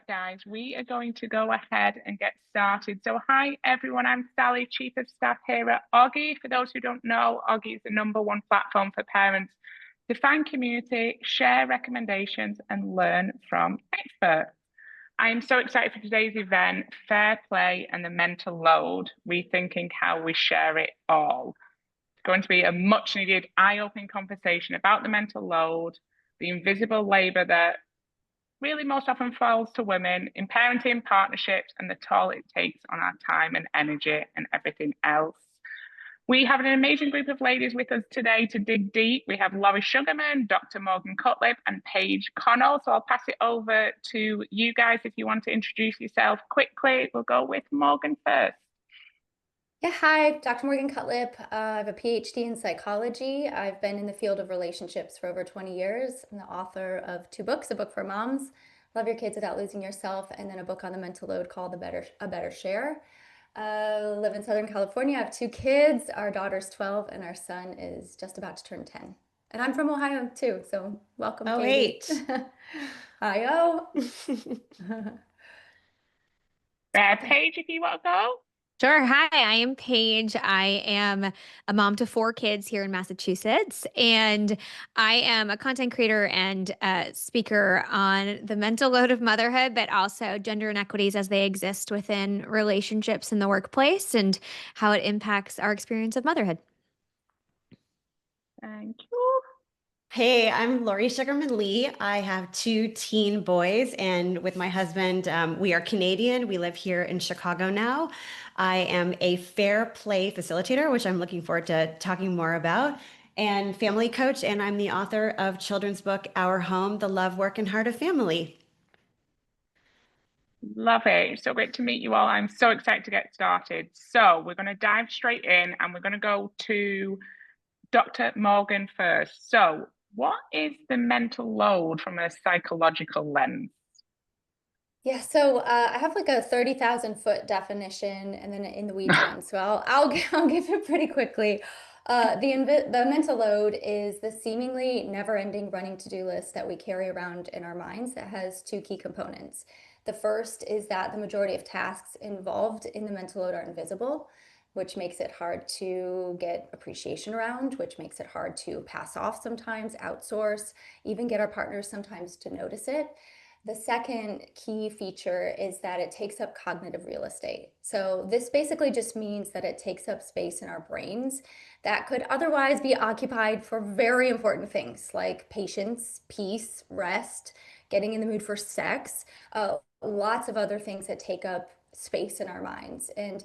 guys, we are going to go ahead and get started. So, hi everyone, I'm Sally, Chief of Staff here at Auggie. For those who don't know, Auggie is the #1 platform for parents to find community, share recommendations, and learn from experts. I am so excited for today's event, Fair Play and the Mental Load, Rethinking How We Share It All. It's going to be a much needed, eye-opening conversation about the mental load, the invisible labor that really most often falls to women in parenting, partnerships, and the toll it takes on our time and energy and everything else. We have an amazing group of ladies with us today to dig deep. We have Laurie Sugarman, Dr. Morgan Cutlip, and Paige Connell. So I'll pass it over to you guys if you want to introduce yourself quickly. We'll go with Morgan first. Yeah, hi, Dr. Morgan Cutlip. I have a PhD in psychology. I've been in the field of relationships for over 20 years. I'm the author of 2 books, a book for moms, Love Your Kids Without Losing Yourself, and then a book on the mental load called A Better Share. Live in Southern California. I have 2 kids. Our daughter's 12 and our son is just about to turn 10. And I'm from Ohio too, so welcome, Oh, Katie. wait. Hi-yo. Paige, if you want to go. Sure. Hi, I am Paige. I am a mom to 4 kids here in Massachusetts, and I am a content creator and speaker on the mental load of motherhood, but also gender inequities as they exist within relationships in the workplace and how it impacts our experience of motherhood. Thank you. Hey, I'm Laurie Sugarman Lee. I have 2 teen boys, and with my husband, we are Canadian. We live here in Chicago now. I am a fair play facilitator, which I'm looking forward to talking more about, and family coach, and I'm the author of children's book, Our Home, The Love, Work, and Heart of Family. Love it. So great to meet you all. I'm so excited to get started. So we're going to dive straight in and we're going to go to Dr. Morgan first. So what is the mental load from a psychological lens? Yeah, so I have like a 30,000-foot definition and then an in the weeds one. So I'll give it pretty quickly. The mental load is the seemingly never-ending running to-do list that we carry around in our minds that has 2 key components. The first is that the majority of tasks involved in the mental load are invisible, which makes it hard to get appreciation around, which makes it hard to pass off sometimes, outsource, even get our partners sometimes to notice it. The second key feature is that it takes up cognitive real estate. So this basically just means that it takes up space in our brains that could otherwise be occupied for very important things like patience, peace, rest, getting in the mood for sex, lots of other things that take up space in our minds. And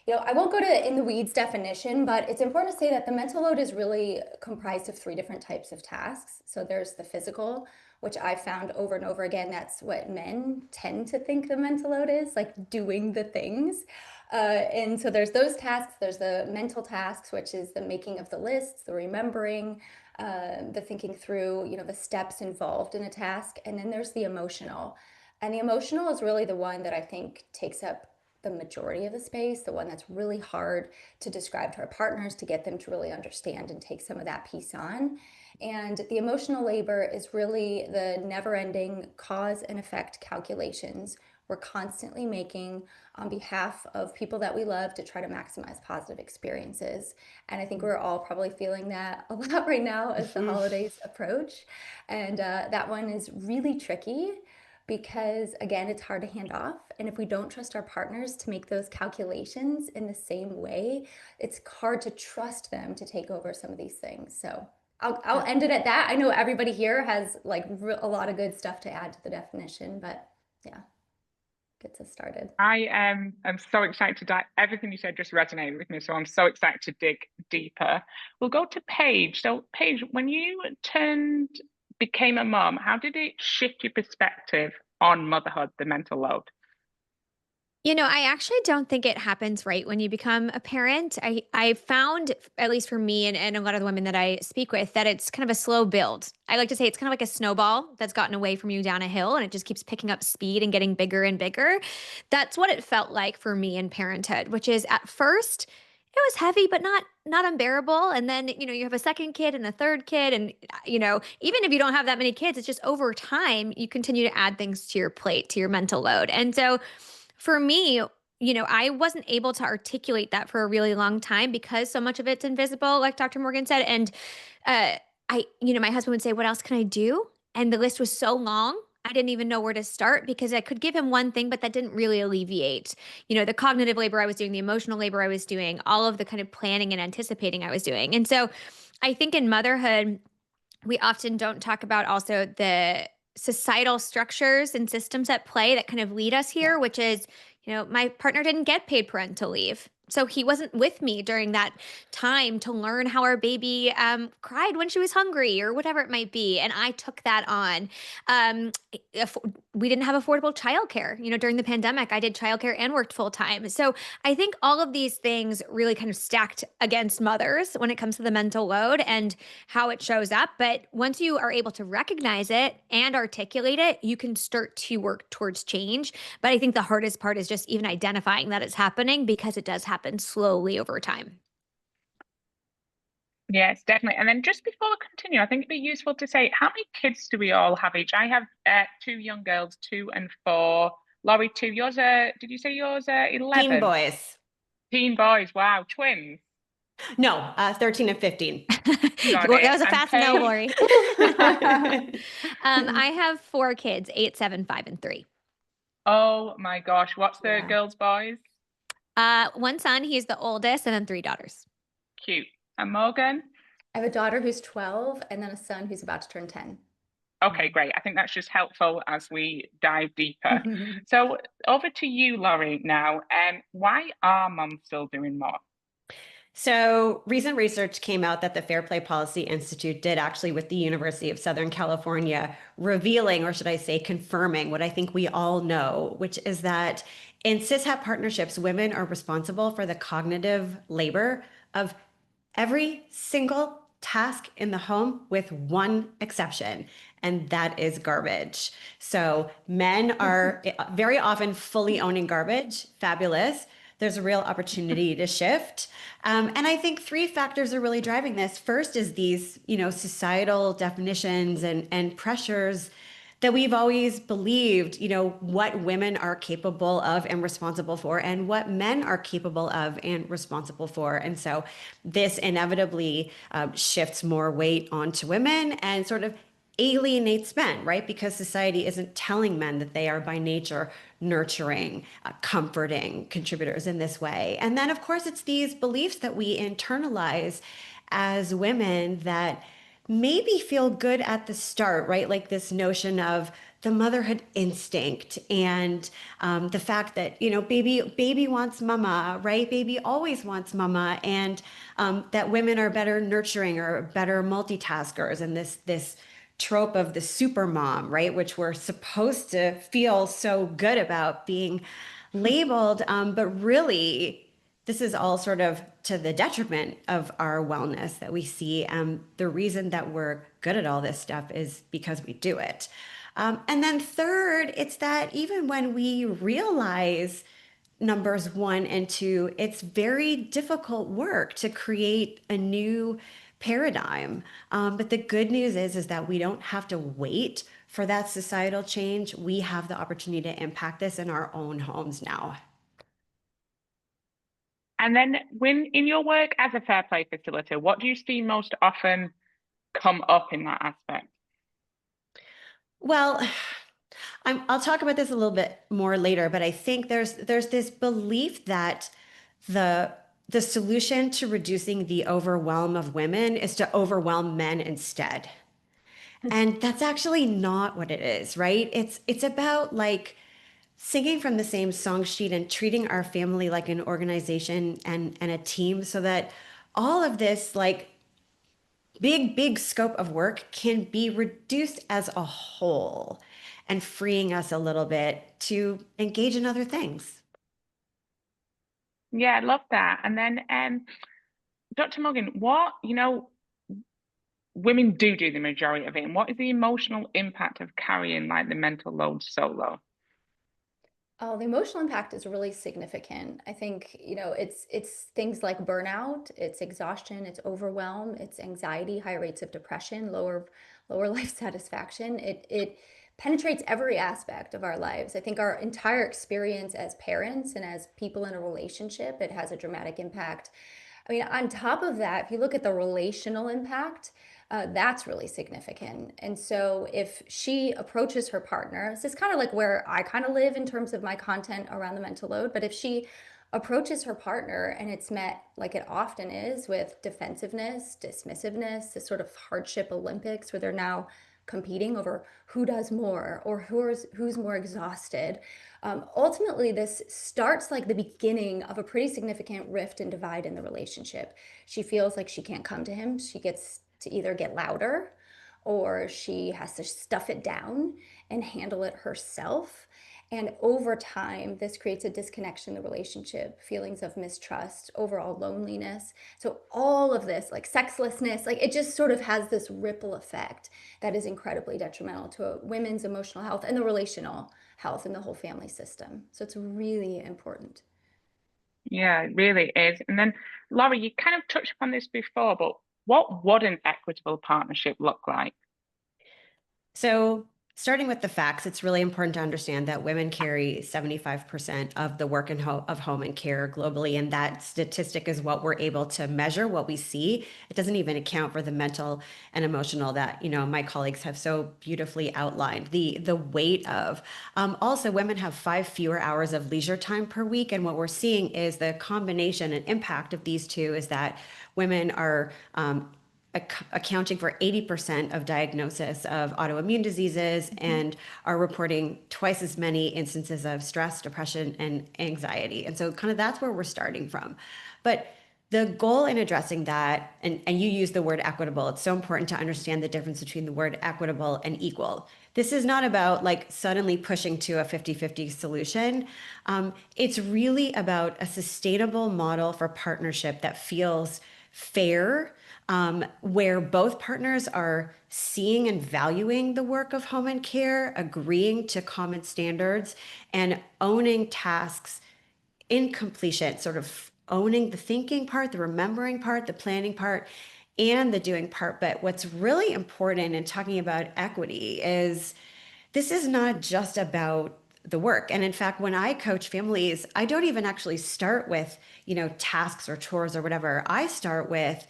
I won't go to in the weeds definition, but it's important to say that the mental load is really comprised of 3 different types of tasks. So there's the physical, which I found over and over again, that's what men tend to think the mental load is, like doing the things. And so there's those tasks, there's the mental tasks, which is the making of the lists, the remembering, the thinking through, the steps involved in a task. And then there's the emotional. And the emotional is really the one that I think takes up the majority of the space, the one that's really hard to describe to our partners to get them to really understand and take some of that piece on. And the emotional labor is really the never-ending cause and effect calculations we're constantly making on behalf of people that we love to try to maximize positive experiences. And I think we're all probably feeling that a lot right now as the holidays approach. And that one is really tricky because, again, it's hard to hand off. And if we don't trust our partners to make those calculations in the same way, it's hard to trust them to take over some of these things. So I'll end it at that. I know everybody here has like a lot of good stuff to add to the definition, but yeah, gets us started. I'm so excited to dive. Everything you said just resonated with me, so I'm so excited to dig deeper. We'll go to Paige. So Paige, when you became a mom, how did it shift your perspective on motherhood, the mental load? I actually don't think it happens right when you become a parent. I found, at least for me and a lot of the women that I speak with, that it's kind of a slow build. I like to say it's kind of like a snowball that's gotten away from you down a hill and it just keeps picking up speed and getting bigger and bigger. That's what it felt like for me in parenthood, which is at first was heavy, but not unbearable. And then, you have a second kid and a third kid. And, even if you don't have that many kids, it's just over time, you continue to add things to your plate, to your mental load. And so for me, I wasn't able to articulate that for a really long time because so much of it's invisible, like Dr. Morgan said. And uh, my husband would say, "What else can I do?" And the list was so long. I didn't even know where to start because I could give him one thing, but that didn't really alleviate, the cognitive labor I was doing, the emotional labor I was doing, all of the kind of planning and anticipating I was doing. And so I think in motherhood, we often don't talk about also the societal structures and systems at play that kind of lead us here, which is, my partner didn't get paid parental leave. So he wasn't with me during that time to learn how our baby cried when she was hungry or whatever it might be. And I took that on. If we didn't have affordable childcare, during the pandemic, I did childcare and worked full time. So I think all of these things really kind of stacked against mothers when it comes to the mental load and how it shows up. But once you are able to recognize it and articulate it, you can start to work towards change. But I think the hardest part is just even identifying that it's happening because it does happen slowly over time. Yes, definitely. And then just before we continue, I think it'd be useful to say, how many kids do we all have each? I have 2 young girls, 2 and 4. Laurie, 2. Yours are, did you say yours are 11? Teen boys. Teen boys. Wow. Twins. No, 13 and 15. Got Well, it. that was a And fast no, Paige? Lori. I have 4 kids, 8, 7, 5, and 3. Oh my gosh. What's the Yeah. girls' boys? One son, he's the oldest, and then 3 daughters. Cute. And Morgan? I have a daughter who's 12 and then a son who's about to turn 10. Okay, great. I think that's just helpful as we dive deeper. So over to you, Laurie, now. Why are moms still doing more? So recent research came out that the Fair Play Policy Institute did actually with the University of Southern California, revealing, or should I say confirming, what I think we all know, which is that in cishet partnerships, women are responsible for the cognitive labor of every single task in the home with one exception, and that is garbage. So men are very often fully owning garbage. Fabulous. There's a real opportunity to shift. And I think 3 factors are really driving this. First is these, societal definitions and pressures that we've always believed, what women are capable of and responsible for, and what men are capable of and responsible for. And so this inevitably shifts more weight onto women and sort of alienates men, right? Because society isn't telling men that they are by nature nurturing, comforting contributors in this way. And then, of course, it's these beliefs that we internalize as women that maybe feel good at the start, right? Like this notion of the motherhood instinct and the fact that, baby wants mama, right? Baby always wants mama. And that women are better nurturing or better multitaskers. And this trope of the super mom, right? Which we're supposed to feel so good about being labeled. But really, this is all sort of to the detriment of our wellness that we see. The reason that we're good at all this stuff is because we do it. And then third, it's that even when we realize numbers 1 and 2, it's very difficult work to create a new paradigm. But the good news is that we don't have to wait for that societal change. We have the opportunity to impact this in our own homes now. And then when in your work as a fair play facilitator, what do you see most often come up in that aspect? Well, I'll talk about this a little bit more later, but I think there's this belief that the solution to reducing the overwhelm of women is to overwhelm men instead. And that's actually not what it is, right? It's about like singing from the same song sheet and treating our family like an organization and a team so that all of this like big scope of work can be reduced as a whole and freeing us a little bit to engage in other things. Yeah, I love that. And then Dr. Morgan, women do the majority of it, and what is the emotional impact of carrying like the mental load solo? Oh, the emotional impact is really significant. I think, it's things like burnout, it's exhaustion, it's overwhelm, it's anxiety, high rates of depression, lower life satisfaction. It penetrates every aspect of our lives. I think our entire experience as parents and as people in a relationship, it has a dramatic impact. I mean, on top of that, if you look at the relational impact, that's really significant. And so if she approaches her partner, this is kind of like where I kind of live in terms of my content around the mental load, but if she approaches her partner and it's met like it often is with defensiveness, dismissiveness, this sort of hardship Olympics where they're now competing over who does more or who's more exhausted. Ultimately, this starts like the beginning of a pretty significant rift and divide in the relationship. She feels like she can't come to him. She gets to either get louder or she has to stuff it down and handle it herself. And over time, this creates a disconnection in the relationship, feelings of mistrust, overall loneliness. So all of this, like sexlessness, like it just sort of has this ripple effect that is incredibly detrimental to a women's emotional health and the relational health and the whole family system. So it's really important. Yeah, it really is. And then, Laurie, you kind of touched upon this before, but what would an equitable partnership look like? So, starting with the facts, it's really important to understand that women carry 75% of the work of home and care globally. And that statistic is what we're able to measure, what we see. It doesn't even account for the mental and emotional that, my colleagues have so beautifully outlined, the weight of. Also, women have 5 fewer hours of leisure time per week. And what we're seeing is the combination and impact of these two is that women are accounting for 80% of diagnosis of autoimmune diseases and are reporting twice as many instances of stress, depression, and anxiety. And so kind of that's where we're starting from. But the goal in addressing that, and you use the word equitable, it's so important to understand the difference between the word equitable and equal. This is not about like suddenly pushing to a 50-50 solution. It's really about a sustainable model for partnership that feels fair, where both partners are seeing and valuing the work of home and care, agreeing to common standards, and owning tasks in completion, sort of owning the thinking part, the remembering part, the planning part, and the doing part. But what's really important in talking about equity is this is not just about the work. And in fact, when I coach families, I don't even actually start with, tasks or chores or whatever. I start with,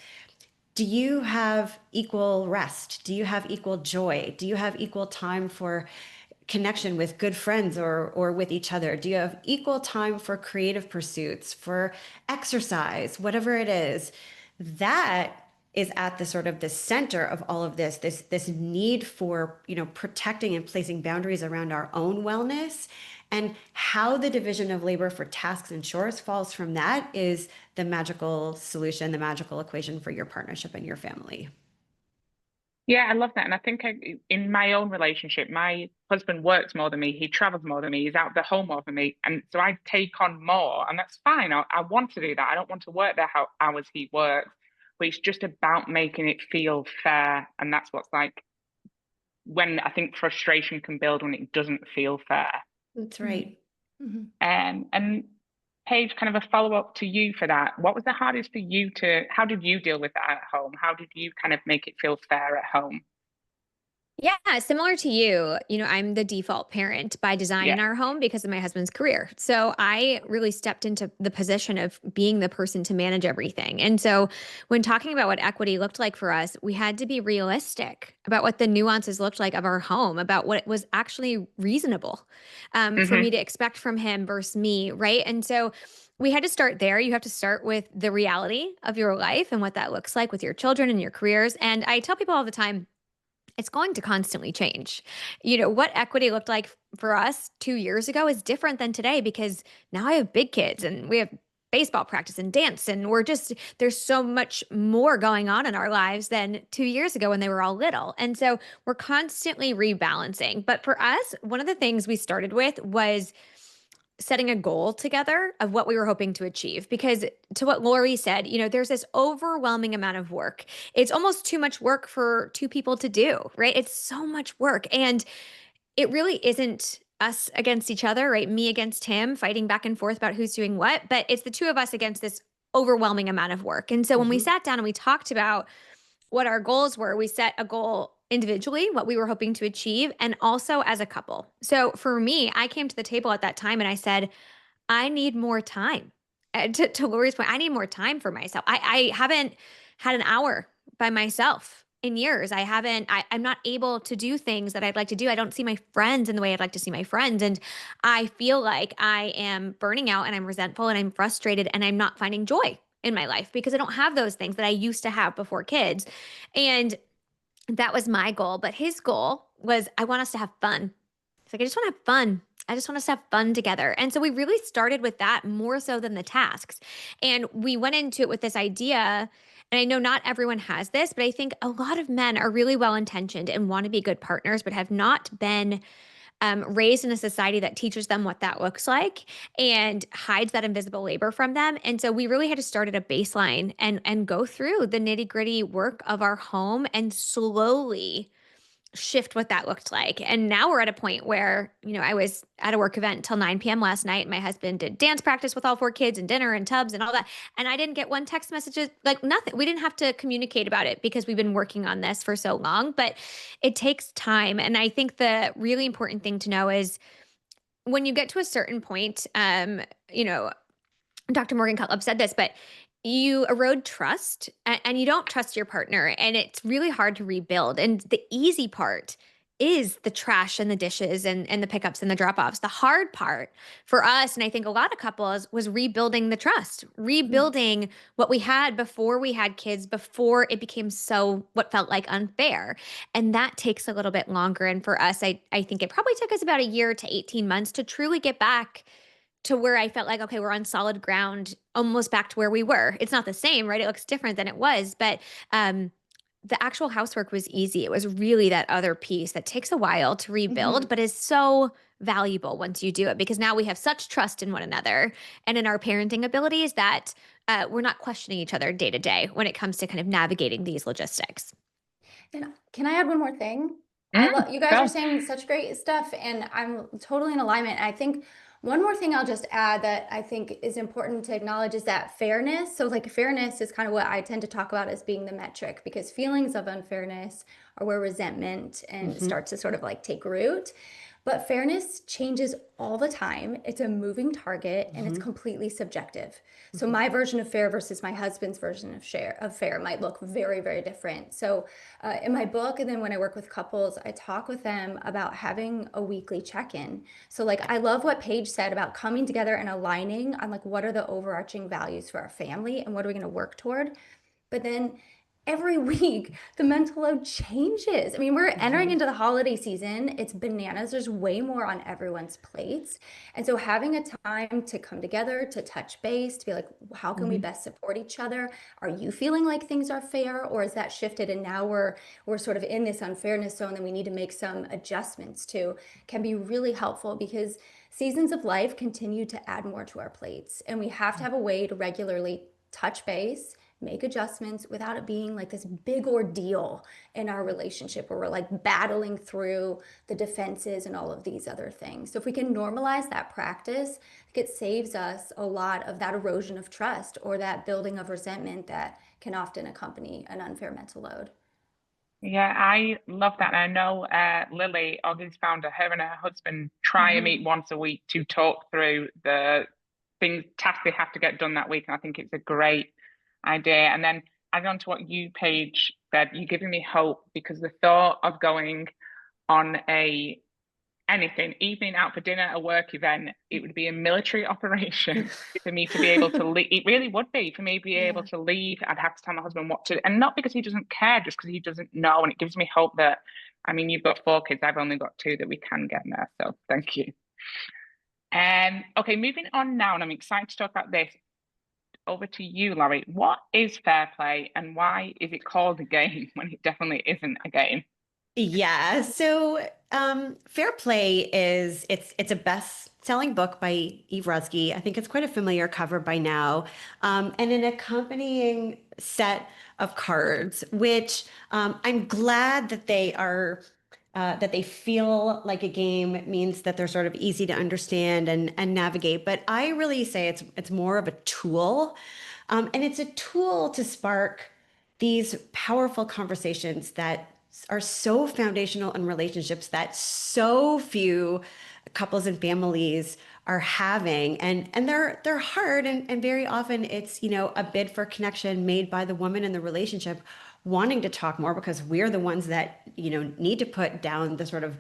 do you have equal rest? Do you have equal joy? Do you have equal time for connection with good friends or with each other? Do you have equal time for creative pursuits, for exercise, whatever it is? That is at the sort of the center of all of this need for, protecting and placing boundaries around our own wellness. And how the division of labor for tasks and chores falls from that is the magical solution, the magical equation for your partnership and your family. Yeah, I love that. And I think in my own relationship, my husband works more than me. He travels more than me. He's out of the home more than me. And so I take on more, and that's fine. I want to do that. I don't want to work the hours he works, but it's just about making it feel fair. And that's what's like when I think frustration can build when it doesn't feel fair. That's right. Mm-hmm. And Paige, kind of a follow-up to you for that. What was the hardest for you how did you deal with that at home? How did you kind of make it feel fair at home? Yeah, similar to you, I'm the default parent by design Yeah. in our home because of my husband's career. So I really stepped into the position of being the person to manage everything. And so when talking about what equity looked like for us, we had to be realistic about what the nuances looked like of our home, about what was actually reasonable for me to expect from him versus me, right? And so we had to start there. You have to start with the reality of your life and what that looks like with your children and your careers. And I tell people all the time, it's going to constantly change. What equity looked like for us 2 years ago is different than today because now I have big kids and we have baseball practice and dance. And there's so much more going on in our lives than 2 years ago when they were all little. And so we're constantly rebalancing. But for us, one of the things we started with was setting a goal together of what we were hoping to achieve. Because to what Lori said, there's this overwhelming amount of work. It's almost too much work for two people to do, right? It's so much work. And it really isn't us against each other, right? Me against him, fighting back and forth about who's doing what, but it's the two of us against this overwhelming amount of work. And so when we sat down and we talked about what our goals were, we set a goal individually, what we were hoping to achieve, and also as a couple. So for me, I came to the table at that time and I said, I need more time. To Lori's point, I need more time for myself. I haven't had an hour by myself in years. I'm not able to do things that I'd like to do. I don't see my friends in the way I'd like to see my friends. And I feel like I am burning out and I'm resentful and I'm frustrated and I'm not finding joy in my life because I don't have those things that I used to have before kids. And that was my goal. But his goal was, I want us to have fun. It's like, I just want to have fun. I just want us to have fun together. And so we really started with that more so than the tasks. And we went into it with this idea. And I know not everyone has this, but I think a lot of men are really well intentioned and want to be good partners, but have not been raised in a society that teaches them what that looks like and hides that invisible labor from them. And so we really had to start at a baseline and go through the nitty gritty work of our home and slowly shift what that looked like. And now we're at a point where, I was at a work event until 9 p.m. last night. My husband did dance practice with all 4 kids and dinner and tubs and all that. And I didn't get one text message, like nothing. We didn't have to communicate about it because we've been working on this for so long, but it takes time. And I think the really important thing to know is when you get to a certain point, Dr. Morgan Cutlip said this, but you erode trust and you don't trust your partner, and it's really hard to rebuild. And the easy part is the trash and the dishes and the pickups and the drop-offs. The hard part for us, and I think a lot of couples, was rebuilding the trust, rebuilding what we had before we had kids, before it became so what felt like unfair. And that takes a little bit longer. And for us, I think it probably took us about a year to 18 months to truly get back to where I felt like, okay, we're on solid ground, almost back to where we were. It's not the same, right? It looks different than it was, but the actual housework was easy. It was really that other piece that takes a while to rebuild, but is so valuable once you do it, because now we have such trust in one another and in our parenting abilities that we're not questioning each other day to day when it comes to kind of navigating these logistics. And can I add one more thing? You guys are saying such great stuff, and I'm totally in alignment. I think one more thing I'll just add that I think is important to acknowledge is that fairness. So like fairness is kind of what I tend to talk about as being the metric, because feelings of unfairness are where resentment and starts to sort of like take root. But fairness changes all the time. It's a moving target and it's completely subjective. So my version of fair versus my husband's version of fair might look very, very different. So in my book, and then when I work with couples, I talk with them about having a weekly check-in. So like, I love what Paige said about coming together and aligning on like, what are the overarching values for our family and what are we going to work toward? But then every week the mental load changes. I mean, we're entering into the holiday season. It's bananas. There's way more on everyone's plates. And so having a time to come together, to touch base, to be like, how can we best support each other? Are you feeling like things are fair, or is that shifted and now we're sort of in this unfairness zone and we need to make some adjustments to, can be really helpful, because seasons of life continue to add more to our plates, and we have to have a way to regularly touch base, make adjustments without it being like this big ordeal in our relationship where we're like battling through the defenses and all of these other things. So if we can normalize that practice, it saves us a lot of that erosion of trust or that building of resentment that can often accompany an unfair mental load. Yeah, I love that. And I know Lily, Augie's founder, her and her husband try and meet once a week to talk through the tasks they have to get done that week. And I think it's a great idea. And then adding on to what you, Paige, said, you're giving me hope, because the thought of going on anything, evening out for dinner, a work event, it would be a military operation for me to be able to leave. It really would be for me to be able to leave. I'd have to tell my husband what to, and not because he doesn't care, just because he doesn't know. And it gives me hope that, I mean, you've got 4 kids, I've only got 2, that we can get there. So thank you. Okay, moving on now, and I'm excited to talk about this. Over to you, Laurie. What is fair play, and why is it called a game when it definitely isn't a game? Yeah, so Fair Play is it's a best-selling book by Eve Rusky. I think it's quite a familiar cover by now, and an accompanying set of cards, which I'm glad that they are that they feel like a game means that they're sort of easy to understand and navigate. But I really say it's more of a tool, and it's a tool to spark these powerful conversations that are so foundational in relationships that so few couples and families are having, and they're hard, and very often it's, you know, a bid for connection made by the woman in the relationship wanting to talk more because we're the ones that, you know, need to put down the sort of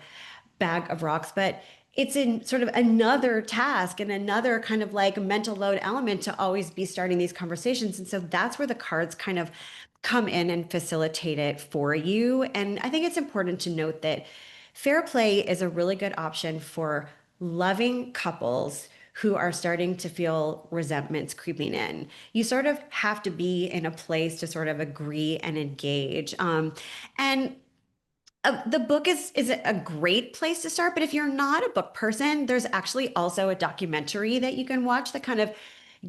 bag of rocks. But it's in sort of another task and another kind of like mental load element to always be starting these conversations. And so that's where the cards kind of come in and facilitate it for you. And I think it's important to note that fair play is a really good option for loving couples who are starting to feel resentments creeping in. You sort of have to be in a place to sort of agree and engage. And the book is a great place to start, but if you're not a book person, there's actually also a documentary that you can watch that kind of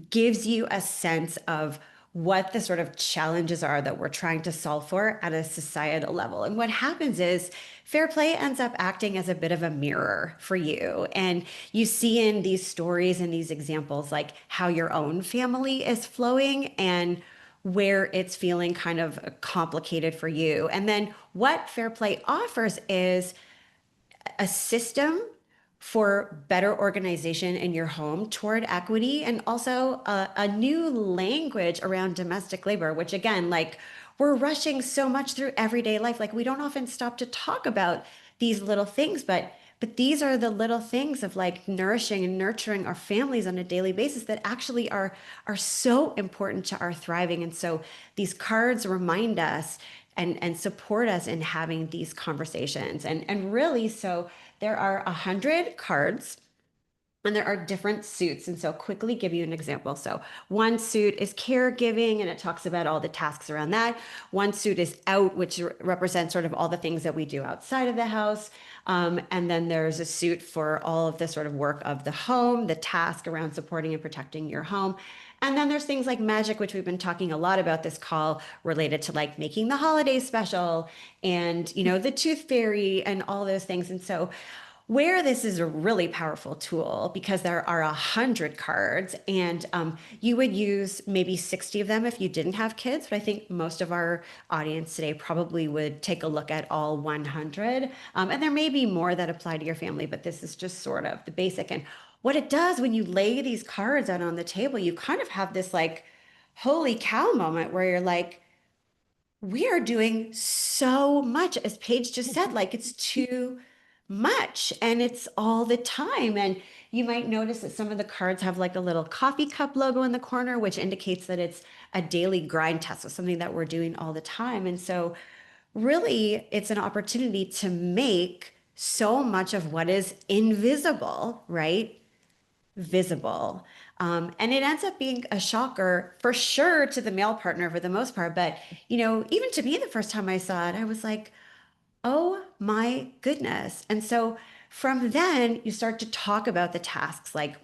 gives you a sense of what the sort of challenges are that we're trying to solve for at a societal level. And what happens is fair play ends up acting as a bit of a mirror for you. And you see in these stories and these examples, like how your own family is flowing and where it's feeling kind of complicated for you. And then what fair play offers is a system for better organization in your home toward equity, and also a new language around domestic labor, which again, like we're rushing so much through everyday life. Like we don't often stop to talk about these little things, but these are the little things of like nourishing and nurturing our families on a daily basis that actually are so important to our thriving. And so these cards remind us and support us in having these conversations. And really, so there are 100 cards and there are different suits. And so quickly give you an example. So one suit is caregiving, and it talks about all the tasks around that. One suit is out, which represents sort of all the things that we do outside of the house. And then there's a suit for all of the sort of work of the home, the task around supporting and protecting your home. And then there's things like magic, which we've been talking a lot about this call, related to like making the holidays special and, you know, the tooth fairy and all those things. And so where this is a really powerful tool, because there are 100 cards, and you would use maybe 60 of them if you didn't have kids. But I think most of our audience today probably would take a look at all 100. And there may be more that apply to your family, but this is just sort of the basic. And what it does when you lay these cards out on the table, you kind of have this like, holy cow moment where you're like, we are doing so much, as Paige just said, like it's too much and it's all the time. And you might notice that some of the cards have like a little coffee cup logo in the corner, which indicates that it's a daily grind test, so something that we're doing all the time. And so really it's an opportunity to make so much of what is invisible, right, visible. And it ends up being a shocker for sure to the male partner for the most part. But, you know, even to me, the first time I saw it, I was like, oh my goodness. And so from then you start to talk about the tasks, like,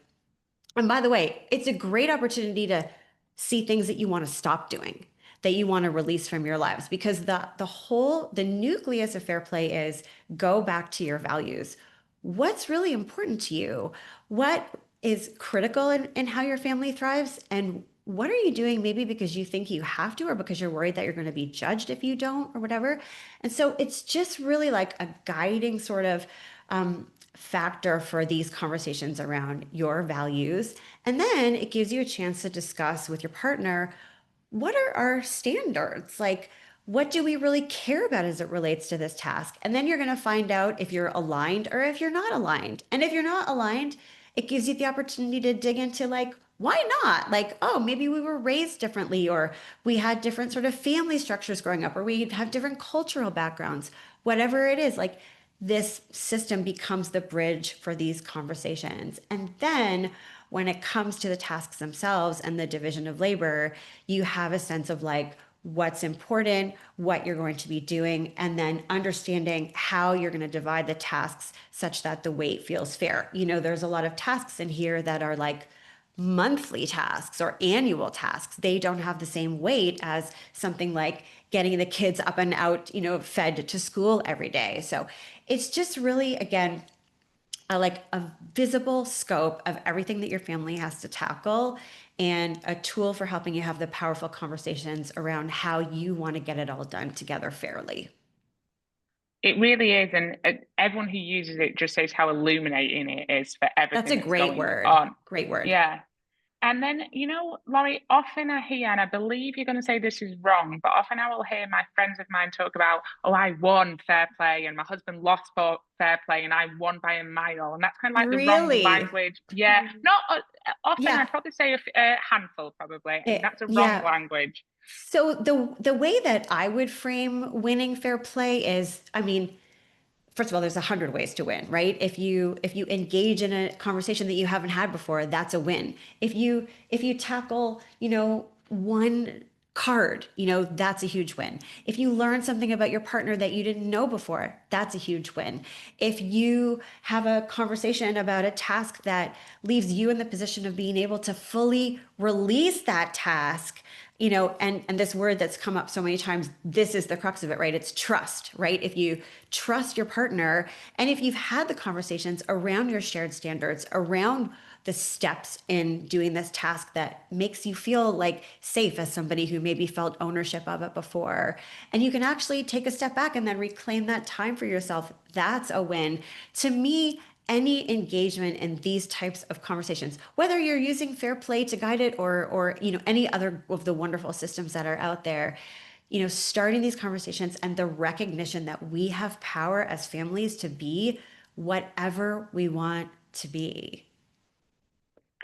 and by the way, it's a great opportunity to see things that you want to stop doing, that you want to release from your lives, because the nucleus of fair play is go back to your values. What's really important to you? What is critical in how your family thrives? And what are you doing maybe because you think you have to, or because you're worried that you're going to be judged if you don't, or whatever? And so it's just really like a guiding sort of factor for these conversations around your values. And then it gives you a chance to discuss with your partner, what are our standards? Like, what do we really care about as it relates to this task? And then you're going to find out if you're aligned or if you're not aligned. And if you're not aligned, it gives you the opportunity to dig into like, why not? Like, oh, maybe we were raised differently, or we had different sort of family structures growing up, or we have different cultural backgrounds, whatever it is. Like, this system becomes the bridge for these conversations. And then when it comes to the tasks themselves and the division of labor, you have a sense of like, what's important, what you're going to be doing, and then understanding how you're going to divide the tasks such that the weight feels fair. You know, there's a lot of tasks in here that are like monthly tasks or annual tasks. They don't have the same weight as something like getting the kids up and out, fed to school every day. So it's just really, again, like a visible scope of everything that your family has to tackle, and a tool for helping you have the powerful conversations around how you want to get it all done together fairly. It really is, and everyone who uses it just says how illuminating it is for everything That's a that's great going word. on. Great word. Yeah. And then, Laurie, often I hear, and I believe you're going to say this is wrong, but often I will hear my friends of mine talk about, oh, I won fair play, and my husband lost for fair play, and I won by a mile. And that's kind of like the wrong Really? language. Yeah. Not often, Yeah. I'd probably say a handful, probably. And that's a wrong language. So the way that I would frame winning fair play is, I mean, first of all, there's 100 ways to win, right? If you engage in a conversation that you haven't had before, that's a win. If you tackle, one card, that's a huge win. If you learn something about your partner that you didn't know before, that's a huge win. If you have a conversation about a task that leaves you in the position of being able to fully release that task, and this word that's come up so many times, this is the crux of it, right? It's trust, right? If you trust your partner, and if you've had the conversations around your shared standards, around the steps in doing this task that makes you feel like safe as somebody who maybe felt ownership of it before, and you can actually take a step back and then reclaim that time for yourself, that's a win. To me, any engagement in these types of conversations, whether you're using fair play to guide it or any other of the wonderful systems that are out there, starting these conversations and the recognition that we have power as families to be whatever we want to be.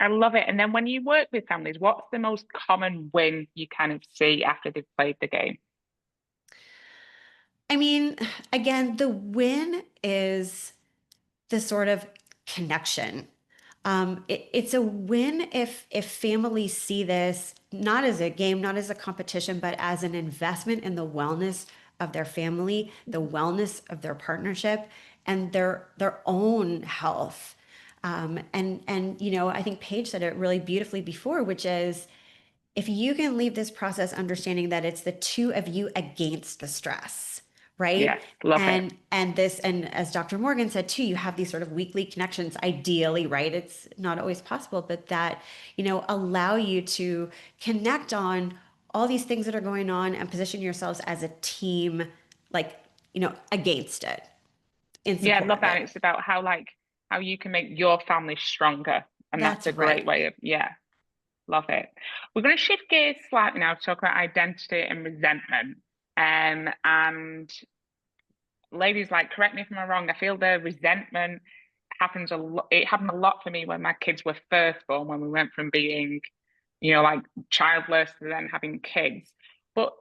I love it. And then when you work with families, what's the most common win you kind of see after they've played the game? I mean, again, the win is the sort of connection. It's a win if families see this not as a game, not as a competition, but as an investment in the wellness of their family, the wellness of their partnership, and their own health. And I think Paige said it really beautifully before, which is, if you can leave this process understanding that it's the two of you against the stress, right? Yes, love it. And as Dr. Morgan said too, you have these sort of weekly connections, ideally, right? It's not always possible, but that, allow you to connect on all these things that are going on and position yourselves as a team, like, against it. Yeah, I love that. It's about how you can make your family stronger. And that's a great way of, love it. We're going to shift gears slightly now to talk about identity and resentment. And ladies, correct me if I'm wrong, I feel the resentment happens a lot. It happened a lot for me when my kids were first born, when we went from being, childless to then having kids. But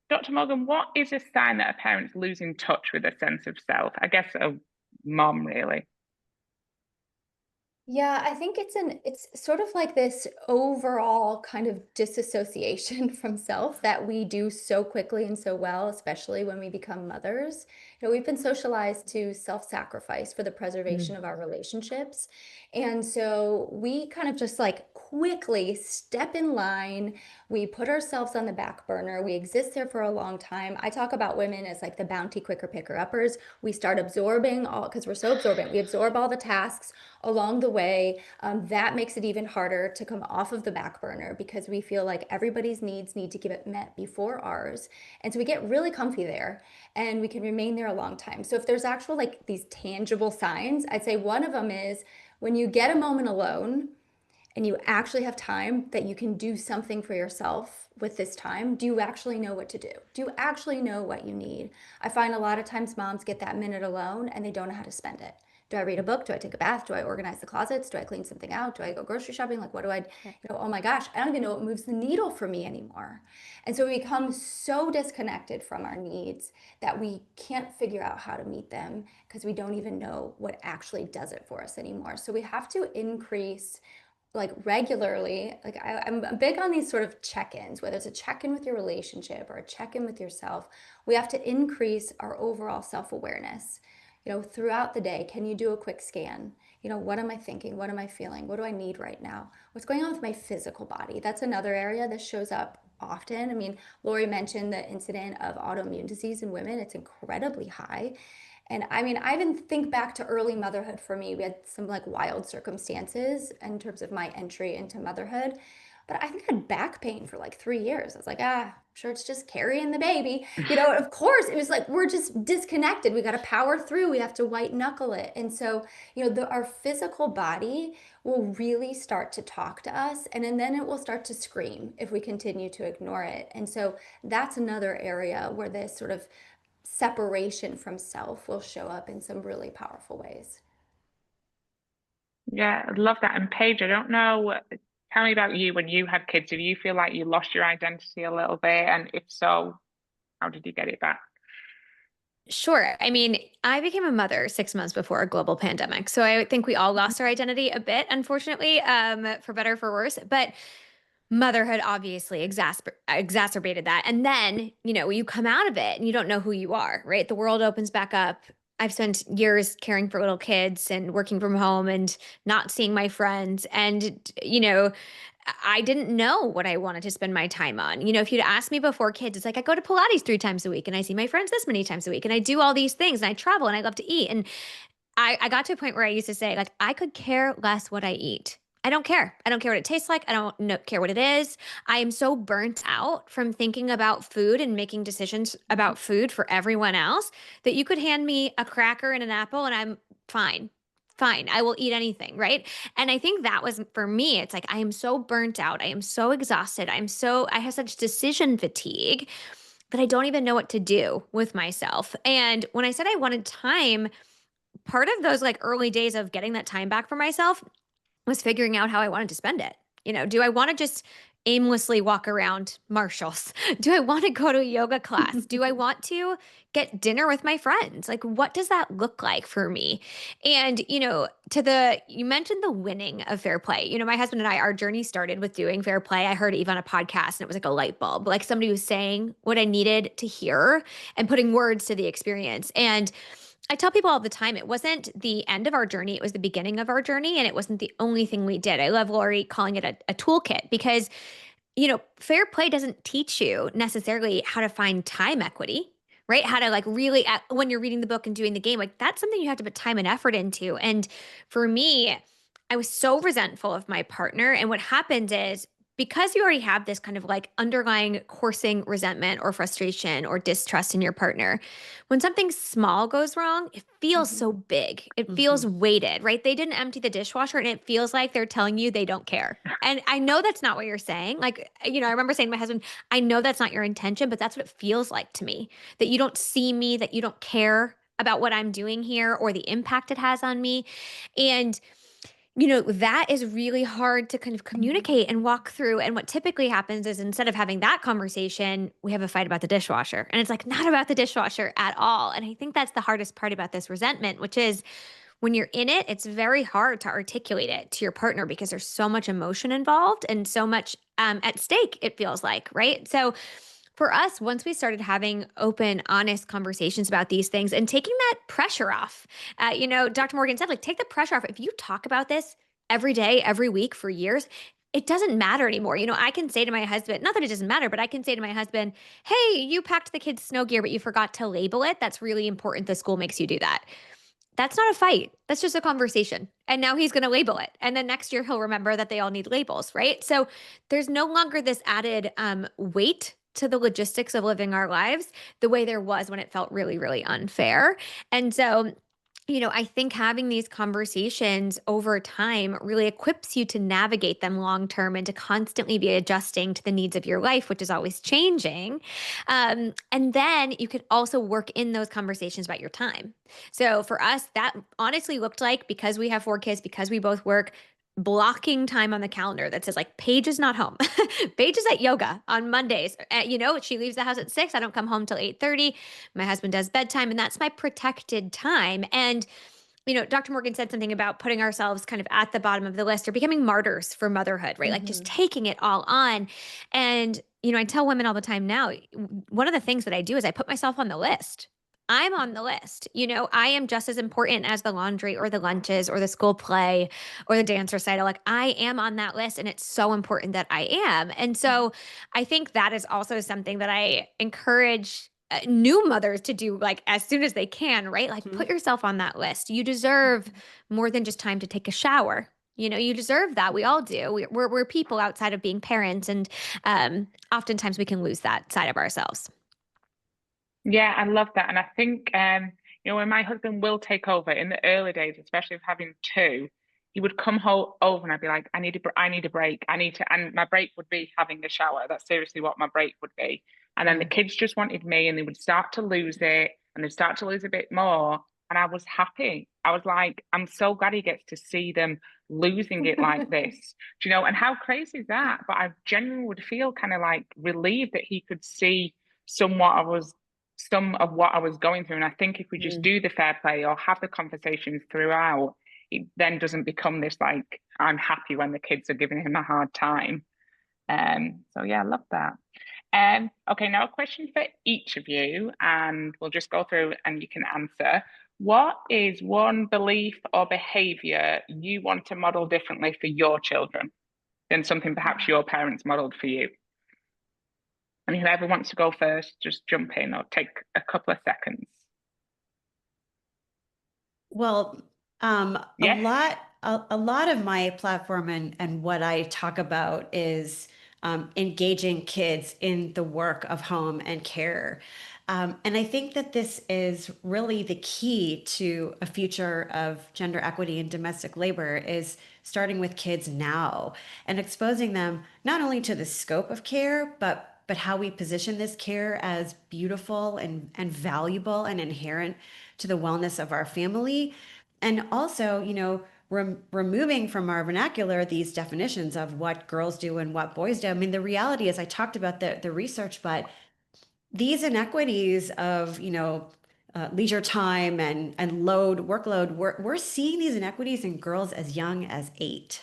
Dr. Morgan, what is a sign that a parent's losing touch with a sense of self? I guess a mom, really. Yeah, I think it's sort of like this overall kind of disassociation from self that we do so quickly and so well, especially when we become mothers. We've been socialized to self-sacrifice for the preservation of our relationships. And so we kind of just quickly step in line. We put ourselves on the back burner. We exist there for a long time. I talk about women as the bounty quicker picker uppers. We start absorbing all, because we're so absorbent. We absorb all the tasks along the way. That makes it even harder to come off of the back burner because we feel like everybody's needs need to get met before ours. And so we get really comfy there and we can remain there a long time. So if there's actual these tangible signs, I'd say one of them is when you get a moment alone and you actually have time that you can do something for yourself with this time. Do you actually know what to do? Do you actually know what you need? I find a lot of times moms get that minute alone and they don't know how to spend it. Do I read a book? Do I take a bath? Do I organize the closets? Do I clean something out? Do I go grocery shopping? What do I, oh my gosh, I don't even know what moves the needle for me anymore. And so we become so disconnected from our needs that we can't figure out how to meet them because we don't even know what actually does it for us anymore. So we have to increase regularly, I'm big on these sort of check-ins, whether it's a check-in with your relationship or a check-in with yourself. We have to increase our overall self-awareness. Throughout the day, can you do a quick scan? What am I thinking? What am I feeling? What do I need right now? What's going on with my physical body? That's another area that shows up often. I mean, Lori mentioned the incident of autoimmune disease in women. It's incredibly high. And I mean, I even think back to early motherhood for me. We had some like wild circumstances in terms of my entry into motherhood. But I think I had back pain for like 3 years. I was like, I'm sure it's just carrying the baby. You know, of course, it was like, we're just disconnected. We got to power through. We have to white knuckle it. And so, our physical body will really start to talk to us. And then it will start to scream if we continue to ignore it. And so that's another area where this sort of separation from self will show up in some really powerful ways. Yeah, I love that. And Paige, I don't know, tell me about you when you had kids. Did you feel like you lost your identity a little bit? And if so, how did you get it back? Sure. I mean, I became a mother 6 months before a global pandemic. So I think we all lost our identity a bit, unfortunately, for better or for worse. But motherhood obviously exacerbated that. And then, you come out of it and you don't know who you are, right? The world opens back up. I've spent years caring for little kids and working from home and not seeing my friends. And, I didn't know what I wanted to spend my time on. If you'd asked me before kids, it's like I go to Pilates 3 times a week and I see my friends this many times a week and I do all these things and I travel and I love to eat. And I got to a point where I used to say, like, I could care less what I eat. I don't care. I don't care what it tastes like. I don't care what it is. I am so burnt out from thinking about food and making decisions about food for everyone else that you could hand me a cracker and an apple and I'm fine. Fine. I will eat anything. Right. And I think that was for me, it's like I am so burnt out. I am so exhausted. I have such decision fatigue that I don't even know what to do with myself. And when I said I wanted time, part of those like early days of getting that time back for myself was figuring out how I wanted to spend it. Do I want to just aimlessly walk around Marshall's? Do I want to go to a yoga class? Do I want to get dinner with my friends? Like, what does that look like for me? And, you mentioned the winning of fair play. My husband and I, our journey started with doing fair play. I heard Eve on a podcast and it was like a light bulb, like somebody was saying what I needed to hear and putting words to the experience. And I tell people all the time, it wasn't the end of our journey. It was the beginning of our journey. And it wasn't the only thing we did. I love Lori calling it a toolkit because, fair play doesn't teach you necessarily how to find time equity, right? How to like really, when you're reading the book and doing the game, like that's something you have to put time and effort into. And for me, I was so resentful of my partner. And what happens is because you already have this kind of like underlying coursing resentment or frustration or distrust in your partner, when something small goes wrong, it feels so big. It feels weighted, right? They didn't empty the dishwasher and it feels like they're telling you they don't care. And I know that's not what you're saying. Like, I remember saying to my husband, I know that's not your intention, but that's what it feels like to me, that you don't see me, that you don't care about what I'm doing here or the impact it has on me. And that is really hard to kind of communicate and walk through. And what typically happens is instead of having that conversation, we have a fight about the dishwasher. And it's like not about the dishwasher at all. And I think that's the hardest part about this resentment, which is when you're in it, it's very hard to articulate it to your partner because there's so much emotion involved and so much at stake, it feels like, right? So for us, once we started having open, honest conversations about these things and taking that pressure off, Dr. Morgan said, like, take the pressure off. If you talk about this every day, every week for years, it doesn't matter anymore. I can say to my husband, not that it doesn't matter, but I can say to my husband, hey, you packed the kids' snow gear, but you forgot to label it. That's really important. The school makes you do that. That's not a fight. That's just a conversation. And now he's going to label it. And then next year he'll remember that they all need labels, right? So there's no longer this added weight to the logistics of living our lives the way there was when it felt really, really unfair. And so, I think having these conversations over time really equips you to navigate them long term and to constantly be adjusting to the needs of your life, which is always changing. And then you could also work in those conversations about your time. So for us, that honestly looked like, because we have 4 kids, because we both work, blocking time on the calendar that says like Paige is not home. Paige is at yoga on Mondays. She leaves the house at 6. I don't come home till 8:30. My husband does bedtime and that's my protected time. And Dr. Morgan said something about putting ourselves kind of at the bottom of the list or becoming martyrs for motherhood, right? Like just taking it all on. And I tell women all the time now, one of the things that I do is I put myself on the list. I'm on the list. I am just as important as the laundry or the lunches or the school play or the dance recital. Like I am on that list and it's so important that I am. And so I think that is also something that I encourage new mothers to do like as soon as they can, right? Like put yourself on that list. You deserve more than just time to take a shower. You deserve that. We all do. We're people outside of being parents. And oftentimes we can lose that side of ourselves. Yeah, I love that. And I think, when my husband will take over in the early days, especially of having two, he would come over and I'd be like, I need a break. And my break would be having a shower. That's seriously what my break would be. And then the kids just wanted me and they would start to lose it and they'd start to lose a bit more. And I was happy. I was like, I'm so glad he gets to see them losing it like this. And how crazy is that? But I genuinely would feel kind of like relieved that he could see somewhat some of what I was going through. And I think if we just do the fair play or have the conversations throughout, it then doesn't become this like, I'm happy when the kids are giving him a hard time. So yeah, I love that. Okay, now a question for each of you, and we'll just go through and you can answer. What is one belief or behavior you want to model differently for your children than something perhaps your parents modeled for you? And whoever wants to go first, just jump in or take a couple of seconds. Well, Yeah. a lot of my platform and what I talk about is engaging kids in the work of home and care. And I think that this is really the key to a future of gender equity and domestic labor is starting with kids now and exposing them not only to the scope of care, but how we position this care as beautiful and valuable and inherent to the wellness of our family. And also, removing from our vernacular these definitions of what girls do and what boys do. I mean, the reality is, I talked about the research, but these inequities of, leisure time and workload, we're seeing these inequities in girls as young as 8.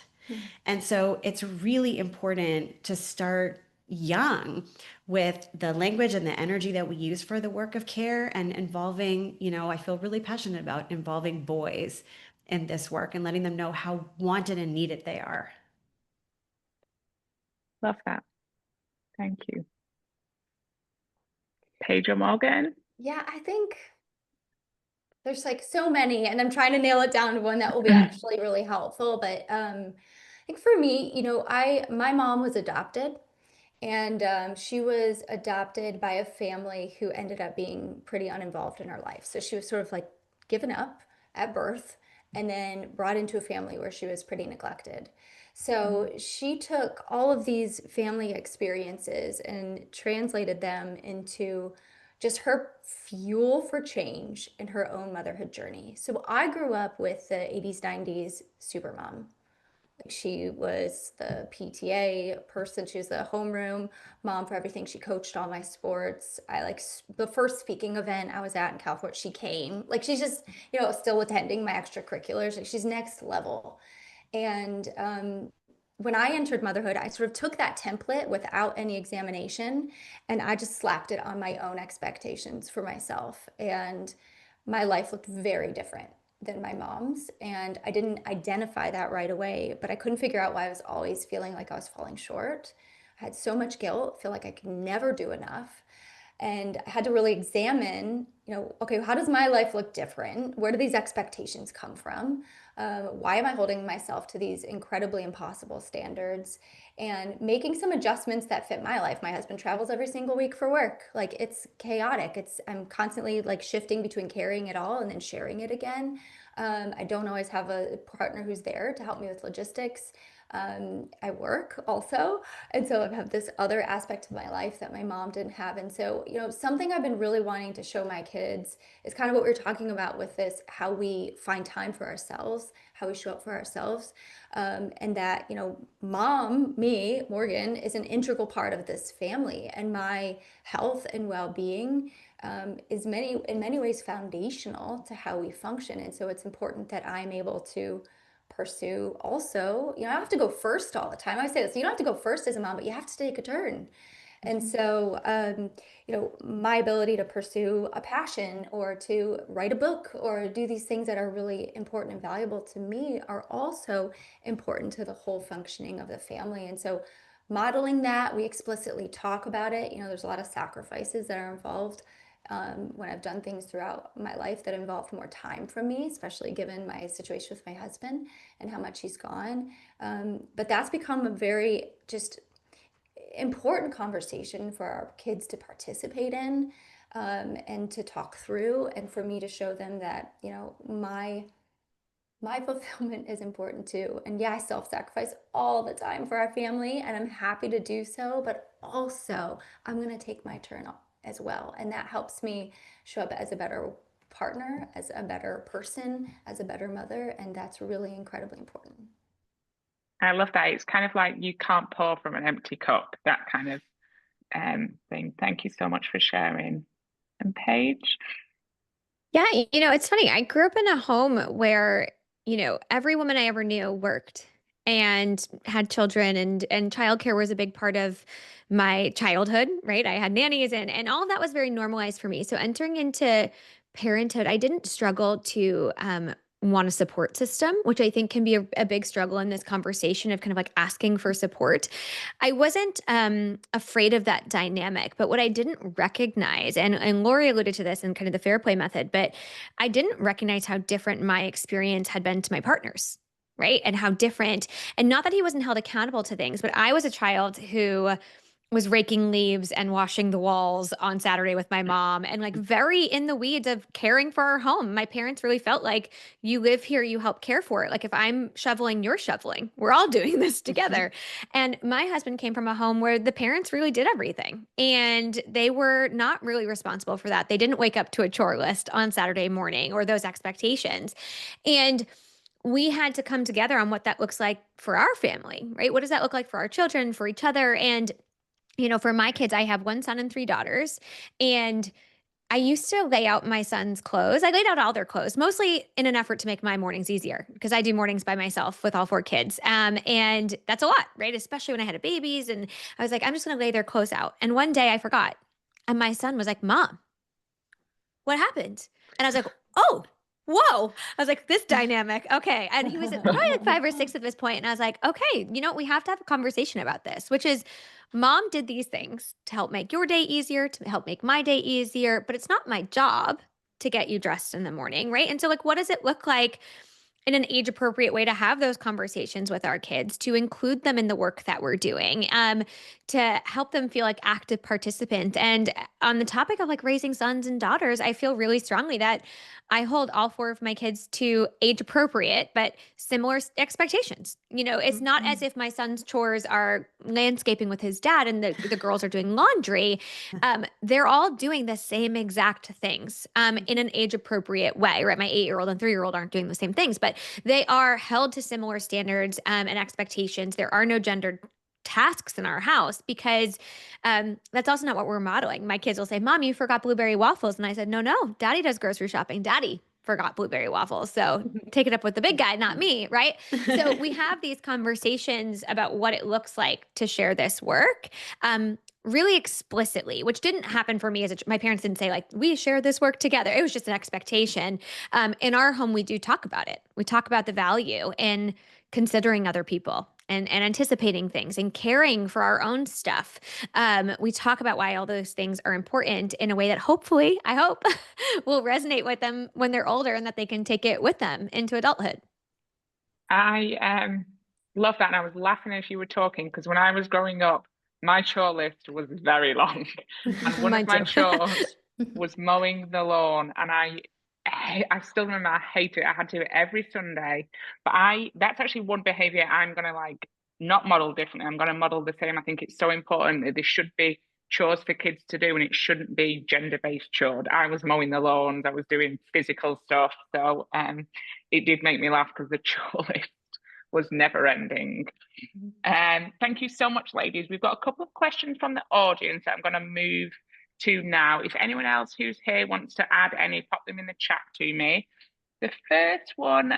And so it's really important to start young with the language and the energy that we use for the work of care and involving, I feel really passionate about involving boys in this work and letting them know how wanted and needed they are. Love that. Thank you. Paige or Morgan? Yeah, I think there's like so many, and I'm trying to nail it down to one that will be actually really helpful. But I think for me, my mom was adopted, and she was adopted by a family who ended up being pretty uninvolved in her life. So she was sort of like given up at birth and then brought into a family where she was pretty neglected. So she took all of these family experiences and translated them into just her fuel for change in her own motherhood journey. So I grew up with the 80s, 90s supermom. She was the PTA person. She was the homeroom mom for everything. She coached all my sports. The first speaking event I was at in California, she came. Like she's just, still attending my extracurriculars. Like she's next level. And when I entered motherhood, I sort of took that template without any examination and I just slapped it on my own expectations for myself. And my life looked very different than my mom's. And I didn't identify that right away, but I couldn't figure out why I was always feeling like I was falling short. I had so much guilt, feel like I could never do enough. And I had to really examine, okay, how does my life look different? Where do these expectations come from? Why am I holding myself to these incredibly impossible standards? And making some adjustments that fit my life. My husband travels every single week for work. Like it's chaotic. I'm constantly like shifting between carrying it all and then sharing it again. I don't always have a partner who's there to help me with logistics. I work also. And so I have this other aspect of my life that my mom didn't have. And so, something I've been really wanting to show my kids is kind of what we we're talking about with this, how we find time for ourselves, how we show up for ourselves. And that, mom, me, Morgan, is an integral part of this family. And my health and well-being is in many ways foundational to how we function. And so it's important that I'm able to pursue also, I have to go first all the time. I say this, you don't have to go first as a mom, but you have to take a turn. And so, you know, my ability to pursue a passion or to write a book or do these things that are really important and valuable to me are also important to the whole functioning of the family. And so modeling that, we explicitly talk about it. You know, there's a lot of sacrifices that are involved when I've done things throughout my life that involved more time from me, especially given my situation with my husband and how much he's gone. But that's become a very just important conversation for our kids to participate in, and to talk through, and for me to show them that, you know, my fulfillment is important too. And yeah, I self-sacrifice all the time for our family, and I'm happy to do so, but also I'm going to take my turn as well. And that helps me show up as a better partner, as a better person, as a better mother. And that's really incredibly important. I love that. It's kind of like you can't pour from an empty cup, that kind of thing. Thank you so much for sharing. And Paige? Yeah, you know, it's funny. I grew up in a home where, you know, every woman I ever knew worked and had children, and childcare was a big part of my childhood, right? I had nannies, and all of that was very normalized for me. So entering into parenthood, I didn't struggle to want a support system, which I think can be a big struggle in this conversation of kind of like asking for support. I wasn't afraid of that dynamic, but what I didn't recognize, and Lori alluded to this in kind of the fair play method, but I didn't recognize how different my experience had been to my partner's, right? And how different, and not that he wasn't held accountable to things, but I was a child who was raking leaves and washing the walls on Saturday with my mom, and like very in the weeds of caring for our home. My parents really felt like, you live here, you help care for it. Like if I'm shoveling, you're shoveling. We're all doing this together. And my husband came from a home where the parents really did everything, and they were not really responsible for that. They didn't wake up to a chore list on Saturday morning or those expectations. And we had to come together on what that looks like for our family, right? What does that look like for our children, for each other? And you know, for my kids, I have one son and three daughters. And I used to lay out my son's clothes. I laid out all their clothes, mostly in an effort to make my mornings easier because I do mornings by myself with all four kids. And that's a lot, right? Especially when I had babies. And I was like, I'm just going to lay their clothes out. And one day I forgot. And my son was like, Mom, what happened? And I was like, oh, whoa. I was like, this dynamic. Okay. And he was probably like 5 or 6 at this point. And I was like, okay, you know, we have to have a conversation about this, which is, Mom did these things to help make your day easier, to help make my day easier, but it's not my job to get you dressed in the morning, right? And so, like, what does it look like in an age appropriate way to have those conversations with our kids, to include them in the work that we're doing, to help them feel like active participants? And on the topic of like raising sons and daughters, I feel really strongly that I hold all four of my kids to age appropriate, but similar expectations. You know, it's not as if my son's chores are landscaping with his dad and the girls are doing laundry. They're all doing the same exact things in an age appropriate way, right? My 8-year-old and 3-year-old aren't doing the same things, but they are held to similar standards and expectations. There are no gendered tasks in our house because that's also not what we're modeling. My kids will say, Mom, you forgot blueberry waffles. And I said, no, Daddy does grocery shopping. Daddy forgot blueberry waffles. So take it up with the big guy, not me, right? So we have these conversations about what it looks like to share this work really explicitly, which didn't happen for me my parents didn't say like, we share this work together. It was just an expectation. In our home, we do talk about it. We talk about the value in considering other people and anticipating things and caring for our own stuff. We talk about why all those things are important in a way that hopefully, I hope, will resonate with them when they're older and that they can take it with them into adulthood. I love that. And I was laughing as you were talking because when I was growing up, my chore list was very long. And one of my chores was mowing the lawn. And I still remember I hate it. I had to do it every Sunday. But that's actually one behavior I'm gonna like not model differently. I'm gonna model the same. I think it's so important that there should be chores for kids to do and it shouldn't be gender-based chores. I was mowing the lawns, I was doing physical stuff. So it did make me laugh because the chore list was never ending. Thank you so much, ladies. We've got a couple of questions from the audience that I'm going to move to now. If anyone else who's here wants to add any, pop them in the chat to me. The first one,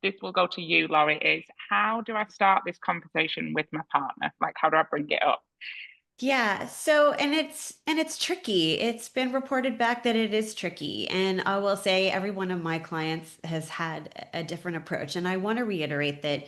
this will go to you, Laurie, is how do I start this conversation with my partner? Like, how do I bring it up? Yeah, so and it's tricky. It's been reported back that it is tricky. And I will say every one of my clients has had a different approach. And I want to reiterate that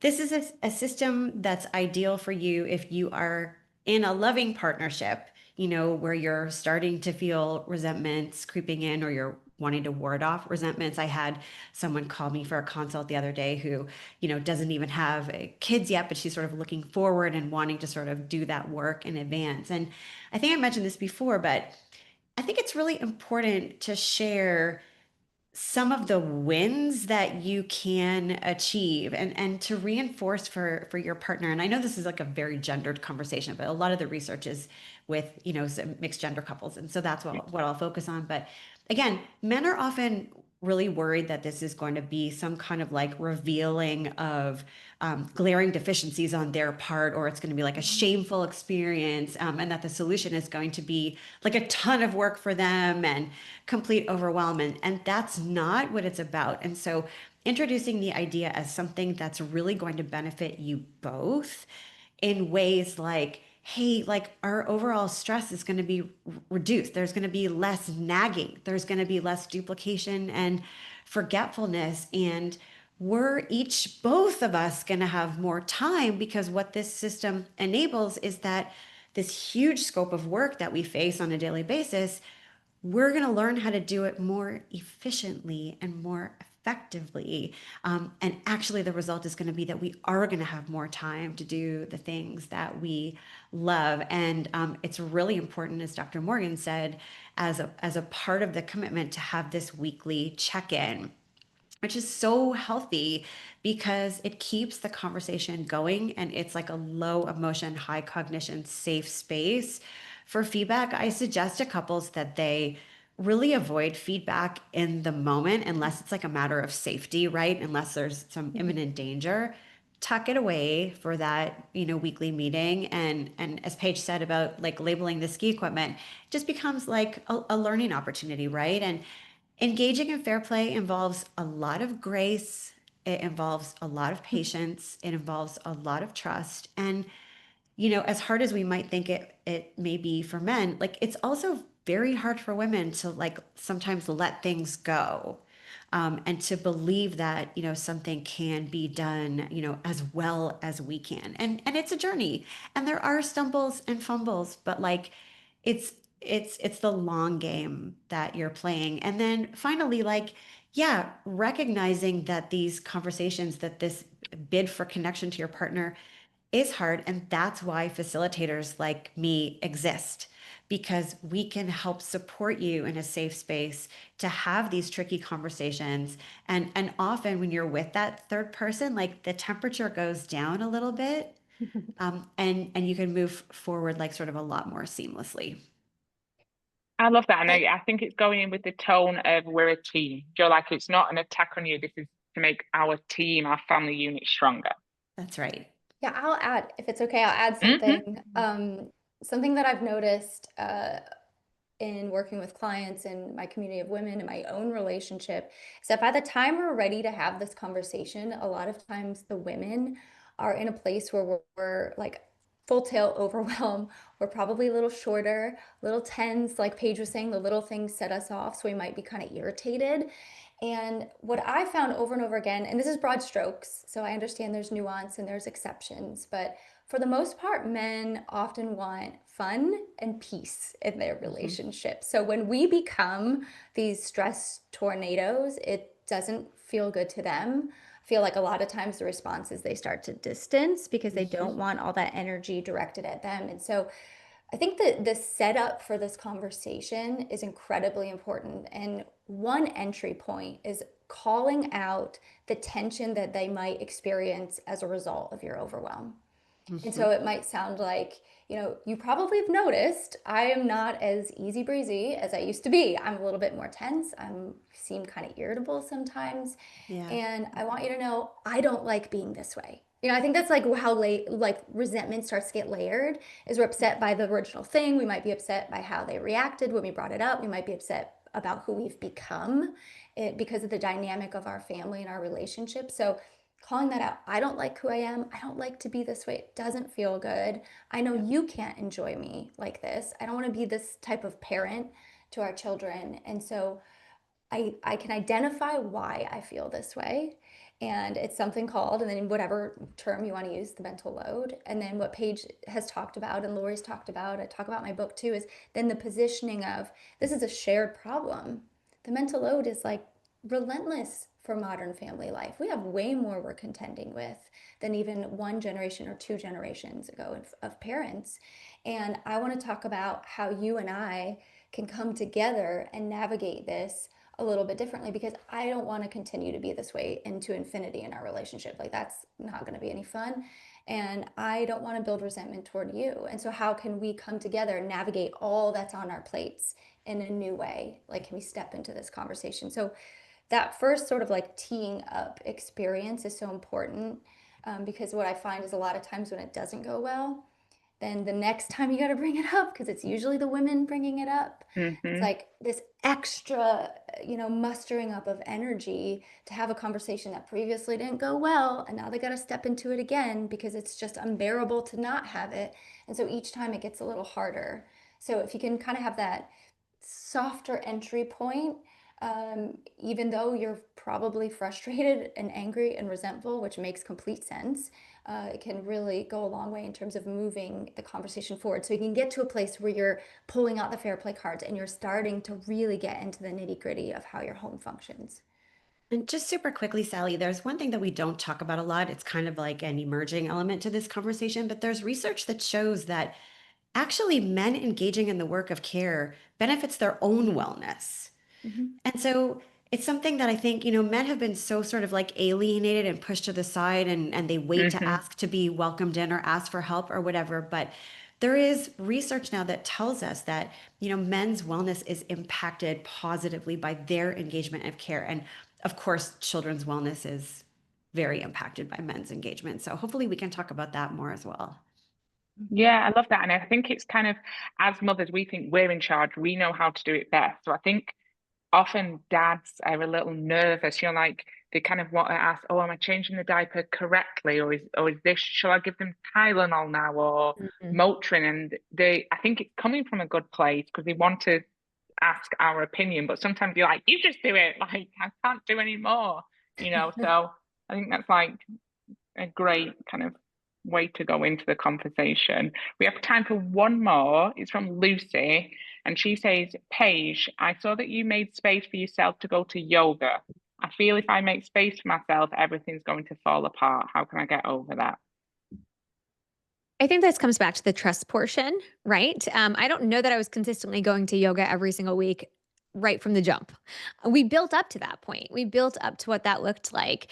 this is a system that's ideal for you if you are in a loving partnership, where you're starting to feel resentments creeping in or you're wanting to ward off resentments. I had someone call me for a consult the other day who, doesn't even have kids yet, but she's sort of looking forward and wanting to sort of do that work in advance. And I think I mentioned this before, but I think it's really important to share some of the wins that you can achieve and to reinforce for your partner. And I know this is like a very gendered conversation, but a lot of the research is with some mixed gender couples, and so that's what I'll focus on. But again, men are often really worried that this is going to be some kind of like revealing of glaring deficiencies on their part, or it's going to be like a shameful experience, and that the solution is going to be like a ton of work for them and complete overwhelm. And that's not what it's about. And so introducing the idea as something that's really going to benefit you both in ways like, hey, like our overall stress is going to be reduced. There's going to be less nagging. There's going to be less duplication and forgetfulness. And we're each, both of us, going to have more time, because what this system enables is that this huge scope of work that we face on a daily basis, we're going to learn how to do it more efficiently and more effectively. And actually, the result is going to be that we are going to have more time to do the things that we love. And it's really important, as Dr. Morgan said, as a part of the commitment to have this weekly check-in, which is so healthy because it keeps the conversation going, and it's like a low emotion, high cognition, safe space for feedback. I suggest to couples that they really avoid feedback in the moment unless it's like a matter of safety, right? Unless there's some imminent danger. Tuck it away for that, weekly meeting. And as Paige said about like labeling the ski equipment, it just becomes like a learning opportunity, right? And engaging in fair play involves a lot of grace. It involves a lot of patience. It involves a lot of trust. And, as hard as we might think it may be for men, like it's also very hard for women to like sometimes let things go. And to believe that, something can be done, as well as we can. And it's a journey. And there are stumbles and fumbles, but like it's it's the long game that you're playing. And then finally, like, yeah, recognizing that these conversations, that this bid for connection to your partner is hard. And that's why facilitators like me exist, because we can help support you in a safe space to have these tricky conversations. And often when you're with that third person, like the temperature goes down a little bit, and you can move forward like sort of a lot more seamlessly. I love that. And I think it's going in with the tone of we're a team. Joe, like it's not an attack on you. This is to make our team, our family unit stronger. That's right. Yeah, I'll add, if it's okay, I'll add Mhm. something. Something that I've noticed in working with clients in my community of women and my own relationship is that by the time we're ready to have this conversation, a lot of times the women are in a place where we're like full tail overwhelm. We're probably a little shorter, a little tense, like Paige was saying, the little things set us off. So we might be kind of irritated. And what I found over and over again, and this is broad strokes, so I understand there's nuance and there's exceptions, but for the most part, men often want fun and peace in their relationship. So when we become these stress tornadoes, it doesn't feel good to them. I feel like a lot of times the response is they start to distance because they don't want all that energy directed at them. And so I think that the setup for this conversation is incredibly important. And one entry point is calling out the tension that they might experience as a result of your overwhelm. And so it might sound like, you probably have noticed I am not as easy breezy as I used to be. I'm a little bit more tense. Seem kind of irritable sometimes. Yeah. And I want you to know I don't like being this way. I think that's like how like resentment starts to get layered is we're upset by the original thing. We might be upset by how they reacted when we brought it up. We might be upset about who we've become because of the dynamic of our family and our relationship. So calling that out. I don't like who I am. I don't like to be this way. It doesn't feel good. I know you can't enjoy me like this. I don't want to be this type of parent to our children. And so I can identify why I feel this way. And it's something called, and then whatever term you want to use, the mental load. And then what Paige has talked about and Lori's talked about, I talk about in my book too, is then the positioning of this is a shared problem. The mental load is like relentless for modern family life. We have way more we're contending with than even one generation or two generations ago of parents. And I want to talk about how you and I can come together and navigate this a little bit differently, because I don't want to continue to be this way into infinity in our relationship. Like, that's not going to be any fun. And I don't want to build resentment toward you. And so how can we come together and navigate all that's on our plates in a new way? Like, can we step into this conversation? So that first sort of like teeing up experience is so important, because what I find is a lot of times when it doesn't go well, then the next time you got to bring it up, because it's usually the women bringing it up. It's like this extra, mustering up of energy to have a conversation that previously didn't go well. And now they got to step into it again because it's just unbearable to not have it. And so each time it gets a little harder. So if you can kind of have that softer entry point, even though you're probably frustrated and angry and resentful, which makes complete sense, it can really go a long way in terms of moving the conversation forward. So you can get to a place where you're pulling out the fair play cards and you're starting to really get into the nitty gritty of how your home functions. And just super quickly, Sally, there's one thing that we don't talk about a lot. It's kind of like an emerging element to this conversation, but there's research that shows that actually men engaging in the work of care benefits their own wellness. And so it's something that I think, men have been so sort of like alienated and pushed to the side, and they wait to ask to be welcomed in or ask for help or whatever. But there is research now that tells us that, men's wellness is impacted positively by their engagement of care. And of course, children's wellness is very impacted by men's engagement. So hopefully we can talk about that more as well. Yeah, I love that. And I think it's kind of, as mothers, we think we're in charge. We know how to do it best. So I think often dads are a little nervous, like they kind of want to ask, oh, am I changing the diaper correctly? Or is this, shall I give them Tylenol now or Motrin? And I think it's coming from a good place because they want to ask our opinion, but sometimes you're like, you just do it. Like, I can't do any more, so I think that's like a great kind of way to go into the conversation. We have time for one more. It's from Lucy, and she says, Paige, I saw that you made space for yourself to go to yoga. I feel if I make space for myself, everything's going to fall apart. How can I get over that? I think this comes back to the trust portion, right? I don't know that I was consistently going to yoga every single week right from the jump. We built up to that point. We built up to what that looked like.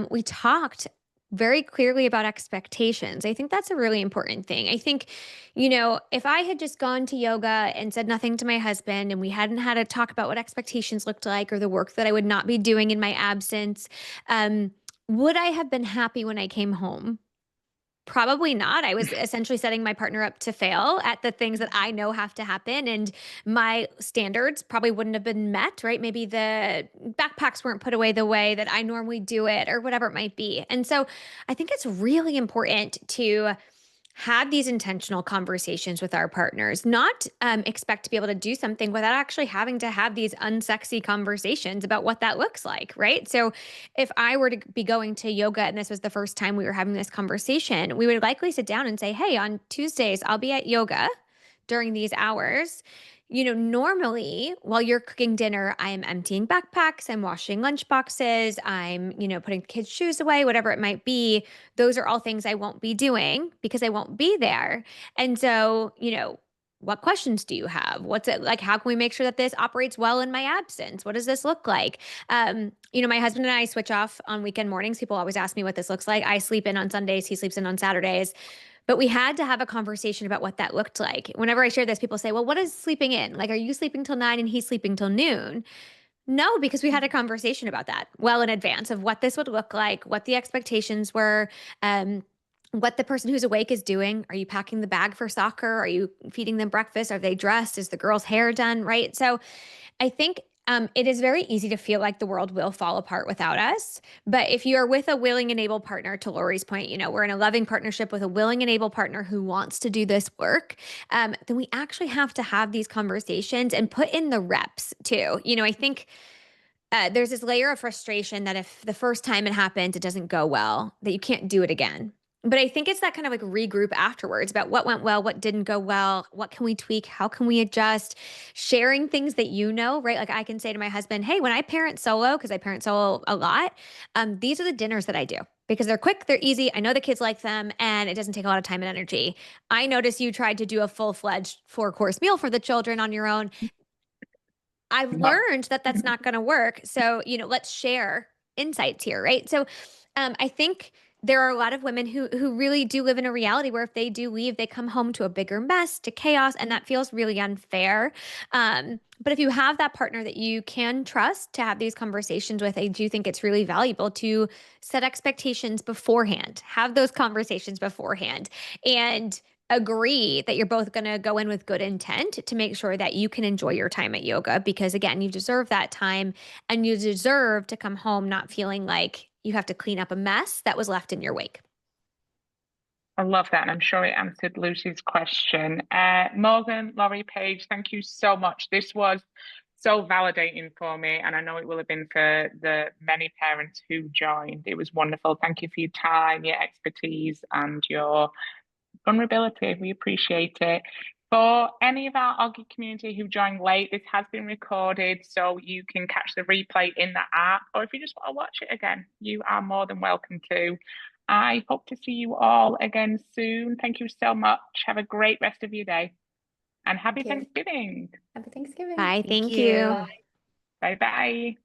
We talked very clearly about expectations. I think that's a really important thing. I think, if I had just gone to yoga and said nothing to my husband and we hadn't had a talk about what expectations looked like or the work that I would not be doing in my absence, would I have been happy when I came home? Probably not. I was essentially setting my partner up to fail at the things that I know have to happen, and my standards probably wouldn't have been met, right? Maybe the backpacks weren't put away the way that I normally do it or whatever it might be. And so I think it's really important to have these intentional conversations with our partners, not expect to be able to do something without actually having to have these unsexy conversations about what that looks like, right? So if I were to be going to yoga and this was the first time we were having this conversation, we would likely sit down and say, hey, on Tuesdays, I'll be at yoga during these hours. Normally while you're cooking dinner, I am emptying backpacks, I'm washing lunch boxes, I'm, putting kids' shoes away, whatever it might be. Those are all things I won't be doing because I won't be there. And so, what questions do you have? What's it like? How can we make sure that this operates well in my absence? What does this look like? My husband and I switch off on weekend mornings. People always ask me what this looks like. I sleep in on Sundays. He sleeps in on Saturdays. But we had to have a conversation about what that looked like. Whenever I share this, people say, well, what is sleeping in? Like, are you sleeping till 9 and he's sleeping till noon? No, because we had a conversation about that well in advance of what this would look like, what the expectations were, what the person who's awake is doing. Are you packing the bag for soccer? Are you feeding them breakfast? Are they dressed? Is the girl's hair done? Right. So I think It is very easy to feel like the world will fall apart without us. But if you are with a willing and able partner, to Lori's point, we're in a loving partnership with a willing and able partner who wants to do this work, then we actually have to have these conversations and put in the reps too. I think there's this layer of frustration that if the first time it happens, it doesn't go well, that you can't do it again. But I think it's that kind of like regroup afterwards about what went well, what didn't go well, what can we tweak, how can we adjust, sharing things that right? Like I can say to my husband, hey, when I parent solo, because I parent solo a lot, these are the dinners that I do because they're quick, they're easy. I know the kids like them and it doesn't take a lot of time and energy. I notice you tried to do a full-fledged 4-course meal for the children on your own. I've learned that that's not going to work. So, let's share insights here, right? So, I think there are a lot of women who really do live in a reality where if they do leave, they come home to a bigger mess, to chaos, and that feels really unfair. But if you have that partner that you can trust to have these conversations with, I do think it's really valuable to set expectations beforehand, have those conversations beforehand, and agree that you're both going to go in with good intent to make sure that you can enjoy your time at yoga because again, you deserve that time and you deserve to come home not feeling like you have to clean up a mess that was left in your wake. I love that, and I'm sure it answered Lucy's question. Morgan, Laurie, Paige, thank you so much. This was so validating for me, and I know it will have been for the many parents who joined. It was wonderful. Thank you for your time, your expertise, and your vulnerability. We appreciate it. For any of our Auggie community who joined late, this has been recorded, so you can catch the replay in the app, or if you just want to watch it again, you are more than welcome to. I hope to see you all again soon. Thank you so much. Have a great rest of your day, and happy Thanksgiving. Happy Thanksgiving. Bye. Thank you. Bye-bye.